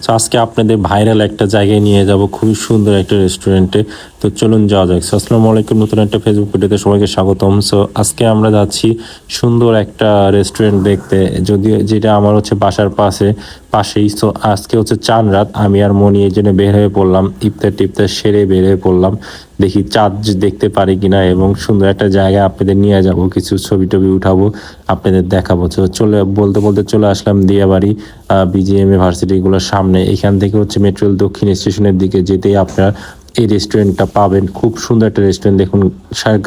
তো আজকে আপনাদের ভাইরাল একটা জায়গায় নিয়ে যাব, খুবই সুন্দর একটা রেস্টুরেন্টে। তো চলুন যাওয়া যাক। আসসালামু আলাইকুম, নতুন একটা ফেসবুক ভিডিওতে সবাইকে স্বাগতম। সো আজকে আমরা যাচ্ছি সুন্দর একটা রেস্টুরেন্ট দেখতে, যদিও যেটা আমার হচ্ছে বাসার পাশেই। সো আজকে হচ্ছে চাঁদ রাত, আমি আর মনি এই জন্য বের হয়ে পড়লাম, ইফতার টিফতার সেরে বের হয়ে পড়লাম, দেখি চাঁদ দেখতে পারি কিনা, এবং সুন্দর একটা জায়গায় আপনাদের নিয়ে যাব, কিছু ছবি টবি উঠাবো, আপনাদের দেখাবো। তো চলে বলতে বলতে চলে আসলাম দিয়াবাড়ি বিজিএমএ ভার্সিটিগুলোর সামনে। এখান থেকে হচ্ছে মেট্রো রেল দক্ষিণ স্টেশনের দিকে যেতেই আপনারা এই রেস্টুরেন্টটা পাবেন। খুব সুন্দর একটা রেস্টুরেন্ট, দেখুন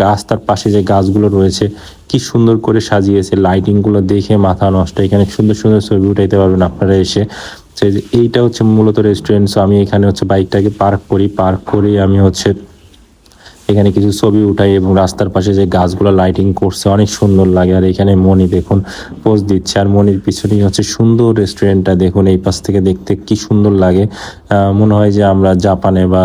রাস্তার পাশে যে গাছগুলো রয়েছে কি সুন্দর করে সাজিয়েছে, লাইটিংগুলো দেখে মাথা নষ্ট। এখানে সুন্দর সুন্দর ছবি উঠাইতে পারবেন আপনারা এসে। এইটা হচ্ছে মূলত রেস্টুরেন্ট। সো আমি এখানে হচ্ছে বাইকটাকে পার্ক করে আমি হচ্ছে এখানে কিছু ছবি উঠাই, এবং রাস্তার পাশে যে গাছগুলো লাইটিং করছে অনেক সুন্দর লাগে। আর এখানে মনি দেখুন পোজ দিচ্ছে, আর মনির পিছনেই হচ্ছে সুন্দর রেস্টুরেন্টটা। দেখুন এই পাশ থেকে দেখতে কি সুন্দর লাগে, মনে হয় যে আমরা জাপানে বা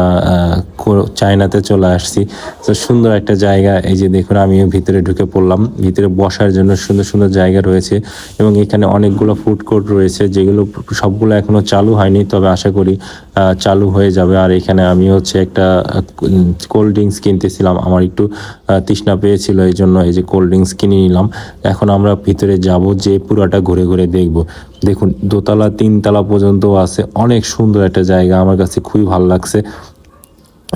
চায়নাতে চলে আসছি। তো সুন্দর একটা জায়গা। এই যে দেখুন আমিও ভিতরে ঢুকে পড়লাম, ভিতরে বসার জন্য সুন্দর সুন্দর জায়গা রয়েছে, এবং এখানে অনেকগুলো ফুড কোর্ট রয়েছে, যেগুলো সবগুলো এখনো চালু হয়নি, তবে আশা করি চালু হয়ে যাবে। আর এখানে আমি হচ্ছে একটা কোল্ড ড্রিঙ্কস কিনতেছিলাম, আমার একটু তৃষ্ণা পেয়েছিল, এই জন্য এই যে কোল্ড ড্রিঙ্কস কিনে নিলাম। এখন আমরা ভিতরে যাব, যে পুরাটা ঘুরে ঘুরে দেখব। দেখুন দোতলা তিনতলা পর্যন্ত আছে, অনেক সুন্দর একটা জায়গা, আমার কাছে খুবই ভালো লাগছে।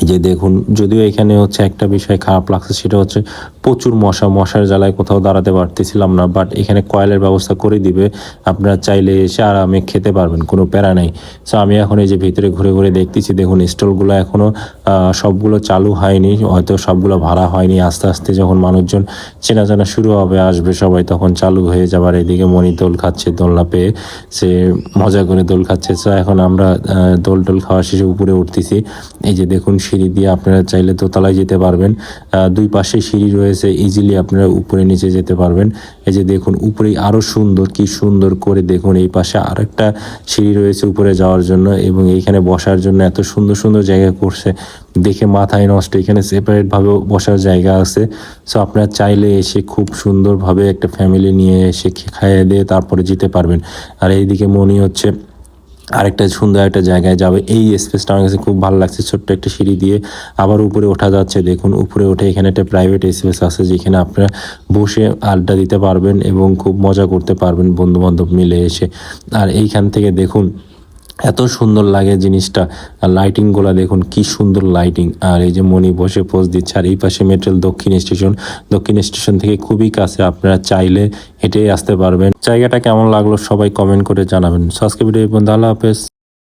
যে দেখুন, যদিও এখানে হচ্ছে একটা বিষয় খারাপ লাগছে, সেটা হচ্ছে প্রচুর মশার জ্বালায় কোথাও দাঁড়াতে পারতেছিলাম না, বাট এখানে কয়েলের ব্যবস্থা করে দিবে, আপনারা চাইলে এসে আরামে খেতে পারবেন, কোনো প্যারা নেই। সো আমি এখন এই যে ভিতরে ঘুরে ঘুরে দেখতেছি, দেখুন স্টলগুলো এখনও সবগুলো চালু হয়নি, হয়তো সবগুলো ভাড়া হয়নি। আস্তে আস্তে যখন মানুষজন চেনা জানা শুরু হবে, আসবে সবাই, তখন চালু হয়ে যাবার। এদিকে মনি দোল খাচ্ছে, দোলনা পেয়ে সে মজা করে দোল খাচ্ছে। সো এখন আমরা দোল খাওয়া শেষে উপরে উঠতেছি। এই যে দেখুন সিঁড়ি দিয়ে আপনারা চাইলে দোতলায় যেতে পারবেন, দুই পাশে সিঁড়ি রয়েছে, ইজিলি আপনারা উপরে নিচে যেতে পারবেন। এই যে দেখুন উপরেই আরো সুন্দর, কি সুন্দর করে দেখুন এই পাশে আরেকটা সিঁড়ি রয়েছে উপরে যাওয়ার জন্য, এবং এইখানে বসার জন্য এত সুন্দর সুন্দর জায়গা করছে, দেখে মাথায় নষ্ট। এখানে সেপারেট ভাবে বসার জায়গা আছে। সো আপনারা চাইলে এসে খুব সুন্দরভাবে একটা ফ্যামিলি নিয়ে এসে খাইয়ে দিয়ে তারপরে যেতে পারবেন। আর এইদিকে মনি হচ্ছে আরেকটা সুন্দর একটা জায়গায় যাবে। এই স্পেসটা আমার কাছে খুব ভালো লাগছে, ছোট্ট একটা সিঁড়ি দিয়ে আবার উপরে ওঠা যাচ্ছে। দেখুন উপরে উঠে এখানে একটা প্রাইভেট স্পেস আছে, যেখানে আপনারা বসে আড্ডা দিতে পারবেন এবং খুব মজা করতে পারবেন বন্ধু বান্ধব মিলে এসে। আর এইখান থেকে দেখুন এত সুন্দর লাগে জিনিসটা, আর লাইটিংগুলো দেখুন কি সুন্দর লাইটিং। আর এই যে মনি বসে পোজ দিচ্ছে, আর এই পাশে মেট্রো দক্ষিণ স্টেশন থেকে খুবই কাছে, আপনারা চাইলে হেঁটেই আসতে পারবেন। জায়গাটা কেমন লাগলো সবাই কমেন্ট করে জানাবেন। সো আজকে ভিডিও এই পর্যন্ত, আল্লাহ হাফেজ।